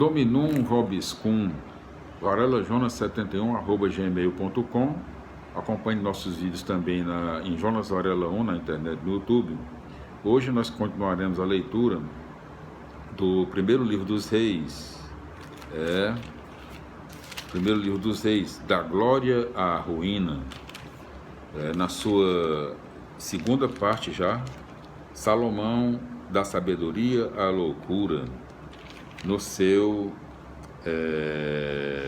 Dominum Vobiscum, varelajonas71@gmail.com. Acompanhe nossos vídeos também em Jonas Varela 1 na internet, no YouTube. Hoje nós continuaremos a leitura do primeiro livro dos Reis. Primeiro livro dos Reis, da glória à ruína. Na sua segunda parte já, Salomão da sabedoria à loucura. No seu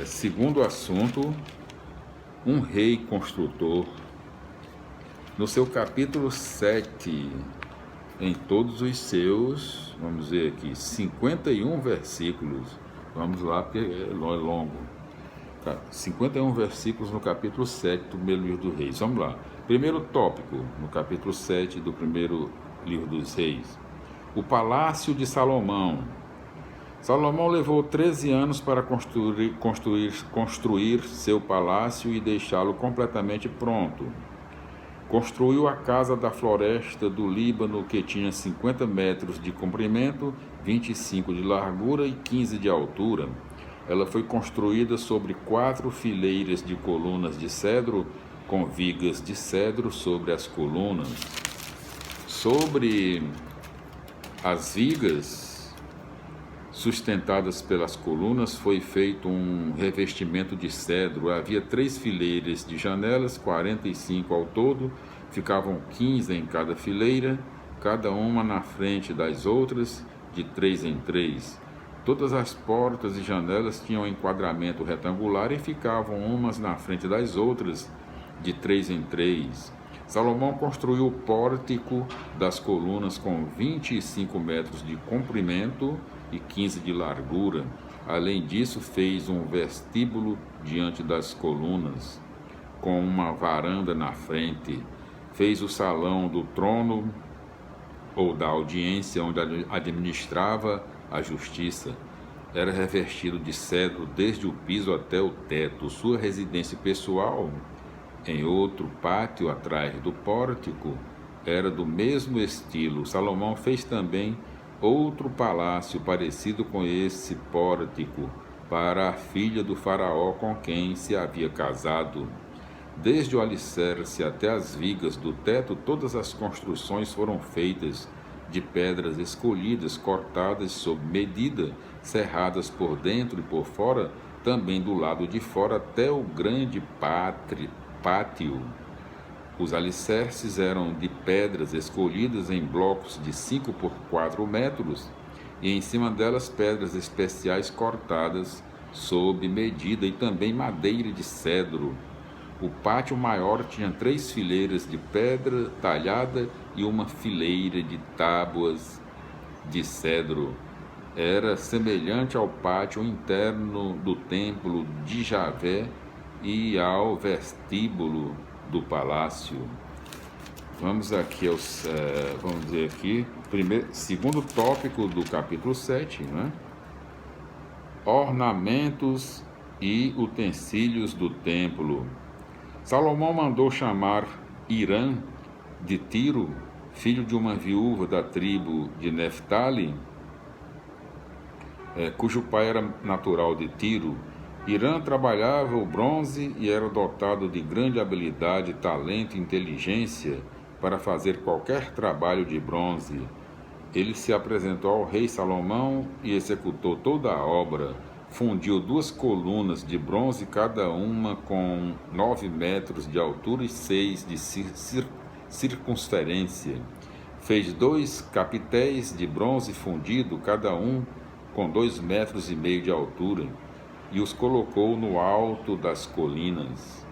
segundo assunto, um rei construtor. No seu capítulo 7, em todos os seus, vamos ver aqui, 51 versículos. Vamos lá, porque é longo. 51 versículos no capítulo 7 do primeiro livro dos Reis. Vamos lá. Primeiro tópico, no capítulo 7 do primeiro livro dos Reis. O palácio de Salomão. Salomão levou 13 anos para construir seu palácio e deixá-lo completamente pronto. Construiu a casa da floresta do Líbano, que tinha 50 metros de comprimento, 25 de largura e 15 de altura. Ela foi construída sobre 4 fileiras de colunas de cedro, com vigas de cedro sobre as colunas. Sobre as vigas sustentadas pelas colunas foi feito um revestimento de cedro. Havia 3 fileiras de janelas, 45 ao todo, ficavam 15 em cada fileira, cada uma na frente das outras, de 3 em 3. Todas as portas e janelas tinham enquadramento retangular e ficavam umas na frente das outras, de 3 em 3. Salomão construiu o pórtico das colunas com 25 metros de comprimento e 15 de largura. Além disso, fez um vestíbulo diante das colunas, com uma varanda na frente. Fez o salão do trono ou da audiência, onde administrava a justiça. Era revestido de cedro desde o piso até o teto. Sua residência pessoal, em outro pátio atrás do pórtico, era do mesmo estilo. Salomão fez também outro palácio parecido com esse pórtico para a filha do faraó com quem se havia casado. Desde o alicerce até as vigas do teto, todas as construções foram feitas de pedras escolhidas, cortadas sob medida, cerradas por dentro e por fora, também do lado de fora até o grande pátio. Os alicerces eram de pedras escolhidas em blocos de 5 por 4 metros e em cima delas pedras especiais cortadas sob medida e também madeira de cedro. O pátio maior tinha 3 fileiras de pedra talhada e uma fileira de tábuas de cedro. Era semelhante ao pátio interno do templo de Javé e ao vestíbulo do palácio. Vamos aqui vamos dizer aqui, segundo tópico do capítulo 7, né? Ornamentos e utensílios do templo. Salomão mandou chamar Hirã de Tiro, filho de uma viúva da tribo de Neftali, cujo pai era natural de Tiro. Hirã trabalhava o bronze e era dotado de grande habilidade, talento e inteligência para fazer qualquer trabalho de bronze. Ele se apresentou ao rei Salomão e executou toda a obra. Fundiu 2 colunas de bronze, cada uma com 9 metros de altura e 6 de circunferência. Fez 2 capitéis de bronze fundido, cada um com 2,5 metros de altura, e os colocou no alto das colinas.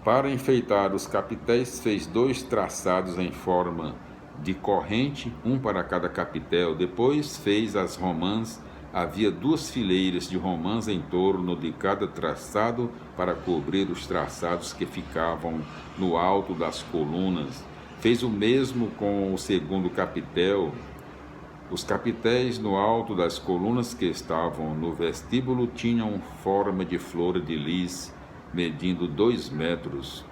Para enfeitar os capitéis, fez 2 traçados em forma de corrente, um para cada capitel. Depois fez as romãs. Havia 2 fileiras de romãs em torno de cada traçado para cobrir os traçados que ficavam no alto das colunas. Fez o mesmo com o segundo capitel. Os capitéis no alto das colunas que estavam no vestíbulo tinham forma de flor de lis, medindo 2 metros.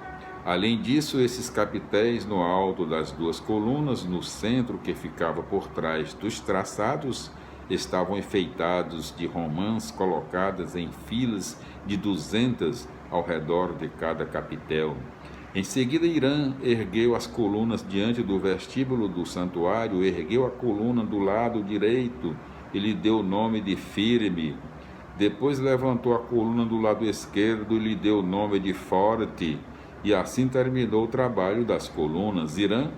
Além disso, esses capitéis no alto das 2 colunas, no centro que ficava por trás dos traçados, estavam enfeitados de romãs colocadas em filas de 200 ao redor de cada capitel. Em seguida, Irã ergueu as colunas diante do vestíbulo do santuário, ergueu a coluna do lado direito e lhe deu o nome de firme. Depois levantou a coluna do lado esquerdo e lhe deu o nome de forte. E assim terminou o trabalho das colunas. Irã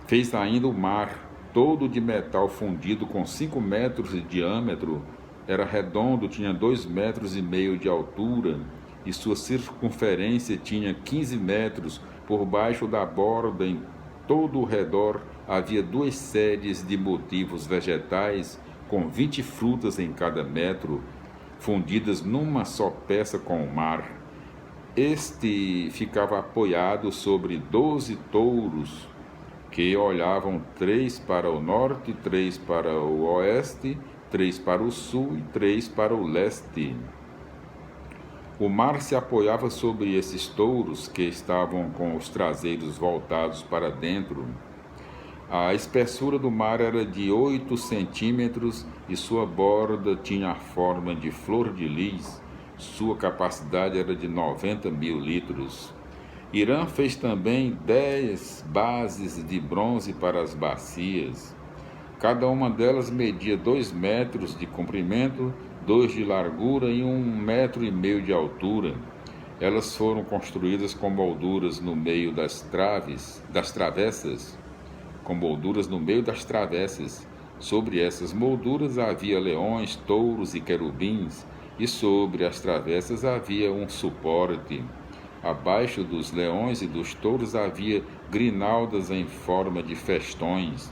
fez ainda o mar, todo de metal fundido com 5 metros de diâmetro. Era redondo, tinha 2,5 metros de altura, e sua circunferência tinha 15 metros. Por baixo da borda, em todo o redor, havia 2 séries de motivos vegetais, com 20 frutas em cada metro, fundidas numa só peça com o mar. Este ficava apoiado sobre 12 touros, que olhavam 3 para o norte, 3 para o oeste, 3 para o sul e 3 para o leste. O mar se apoiava sobre esses touros, que estavam com os traseiros voltados para dentro. A espessura do mar era de 8 centímetros e sua borda tinha a forma de flor de lis. Sua capacidade era de 90.000 litros. Irã fez também 10 bases de bronze para as bacias. Cada uma delas media 2 metros de comprimento, 2 de largura e 1,5 metro de altura. Elas foram construídas com molduras no meio das travessas. Sobre essas molduras havia leões, touros e querubins, e sobre as travessas havia um suporte. Abaixo dos leões e dos touros havia grinaldas em forma de festões.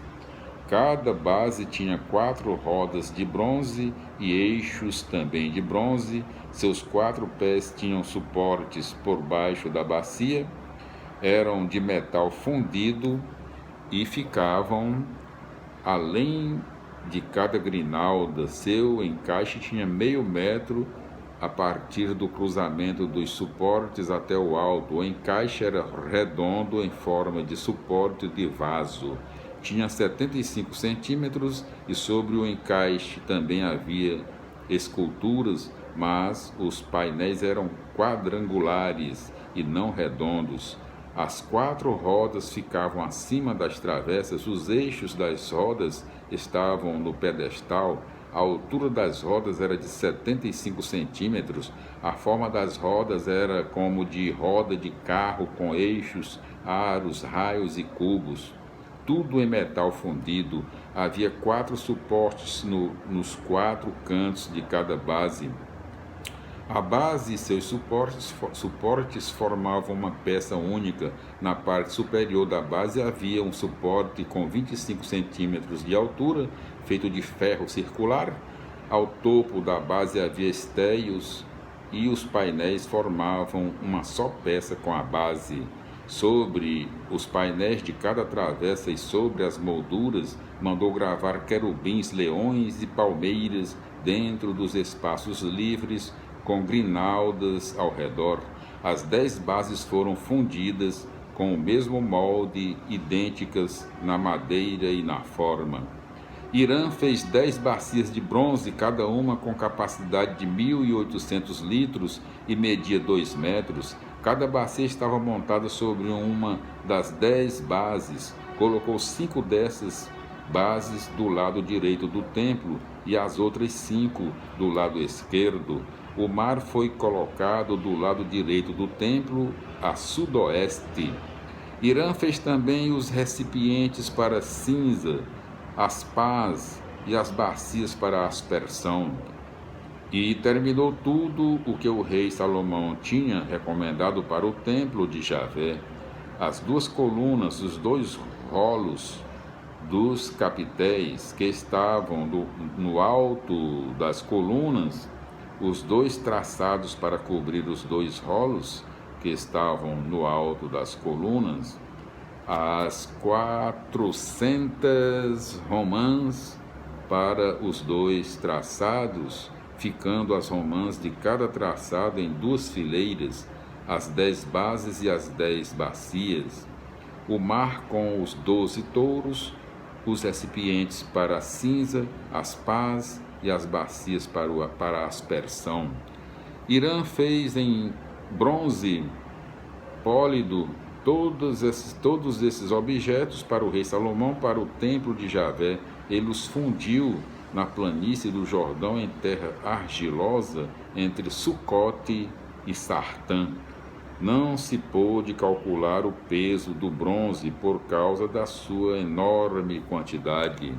Cada base tinha 4 rodas de bronze e eixos também de bronze. Seus 4 pés tinham suportes por baixo da bacia, eram de metal fundido e ficavam além de cada grinalda. Seu encaixe tinha 0,5 metro a partir do cruzamento dos suportes até o alto. O encaixe era redondo em forma de suporte de vaso. Tinha 75 centímetros e sobre o encaixe também havia esculturas, mas os painéis eram quadrangulares e não redondos. As 4 rodas ficavam acima das travessas, os eixos das rodas estavam no pedestal. A altura das rodas era de 75 centímetros. A forma das rodas era como de roda de carro, com eixos, aros, raios e cubos. Tudo em metal fundido. Havia 4 suportes nos 4 cantos de cada base. A base e seus suportes formavam uma peça única. Na parte superior da base havia um suporte com 25 centímetros de altura, feito de ferro circular. Ao topo da base havia esteios e os painéis formavam uma só peça com a base. Sobre os painéis de cada travessa e sobre as molduras, mandou gravar querubins, leões e palmeiras dentro dos espaços livres, com grinaldas ao redor. As 10 bases foram fundidas com o mesmo molde, idênticas na madeira e na forma. Irã fez 10 bacias de bronze, cada uma com capacidade de 1.800 litros e media 2 metros. Cada bacia estava montada sobre uma das 10 bases. Colocou 5 dessas bases do lado direito do templo e as outras 5 do lado esquerdo. O mar foi colocado do lado direito do templo, a sudoeste. Irã fez também os recipientes para cinza, as pás e as bacias para aspersão. E terminou tudo o que o rei Salomão tinha recomendado para o templo de Javé. As 2 colunas, os 2 rolos dos capitéis que estavam no alto das colunas, os 2 traçados para cobrir os 2 rolos que estavam no alto das colunas, as 400 romãs para os 2 traçados, ficando as romãs de cada traçado em 2 fileiras, as 10 bases e as 10 bacias. O mar com os 12 touros os recipientes para a cinza, as pás e as bacias para a aspersão. Irã fez em bronze pólido todos esses objetos para o rei Salomão, para o templo de Javé. Ele os fundiu na planície do Jordão, em terra argilosa, entre Sucote e Sartã. Não se pôde calcular o peso do bronze por causa da sua enorme quantidade.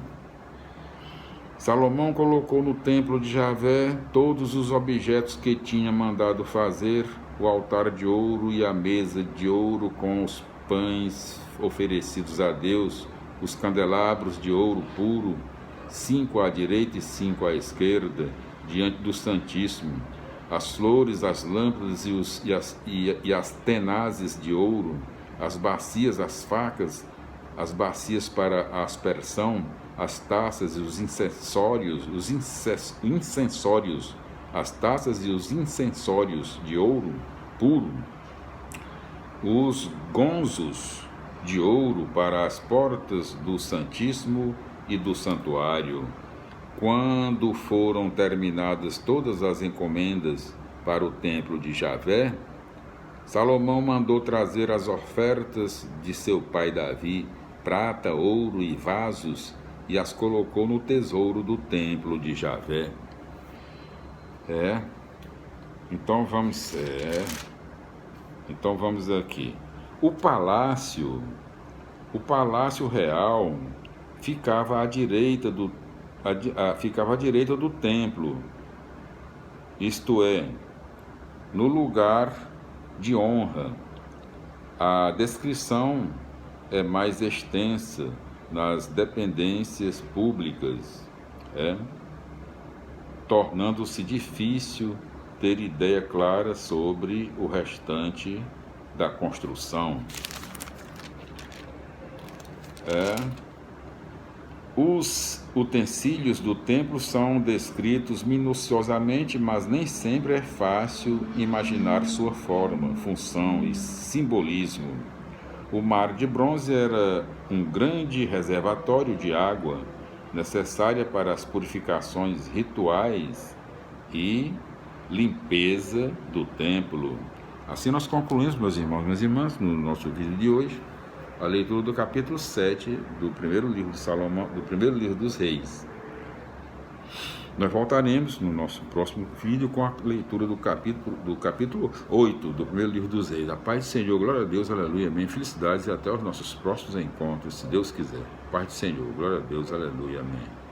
Salomão colocou no templo de Javé todos os objetos que tinha mandado fazer, o altar de ouro e a mesa de ouro com os pães oferecidos a Deus, os candelabros de ouro puro, 5 à direita e 5 à esquerda, diante do Santíssimo, as flores, as lâmpadas e as tenazes de ouro, as bacias, as facas, as bacias para a aspersão, as taças e os incensórios, as taças e os incensórios de ouro puro, os gonzos de ouro para as portas do Santíssimo e do santuário. Quando foram terminadas todas as encomendas para o templo de Javé, Salomão mandou trazer as ofertas de seu pai Davi, prata, ouro e vasos, e as colocou no tesouro do templo de Javé. Então vamos aqui. O palácio real ficava à direita do templo, isto é, no lugar de honra. A descrição é mais extensa nas dependências públicas, tornando-se difícil ter ideia clara sobre o restante da construção. Os utensílios do templo são descritos minuciosamente, mas nem sempre é fácil imaginar sua forma, função e simbolismo. O mar de bronze era um grande reservatório de água necessária para as purificações rituais e limpeza do templo. Assim nós concluímos, meus irmãos e minhas irmãs, no nosso vídeo de hoje, a leitura do capítulo 7 do primeiro livro de Salomão, do primeiro livro dos Reis. Nós voltaremos no nosso próximo vídeo com a leitura do capítulo 8 do primeiro livro dos Reis. A paz do Senhor, glória a Deus, aleluia, amém. Felicidades e até os nossos próximos encontros, se Deus quiser. Paz do Senhor, glória a Deus, aleluia, amém.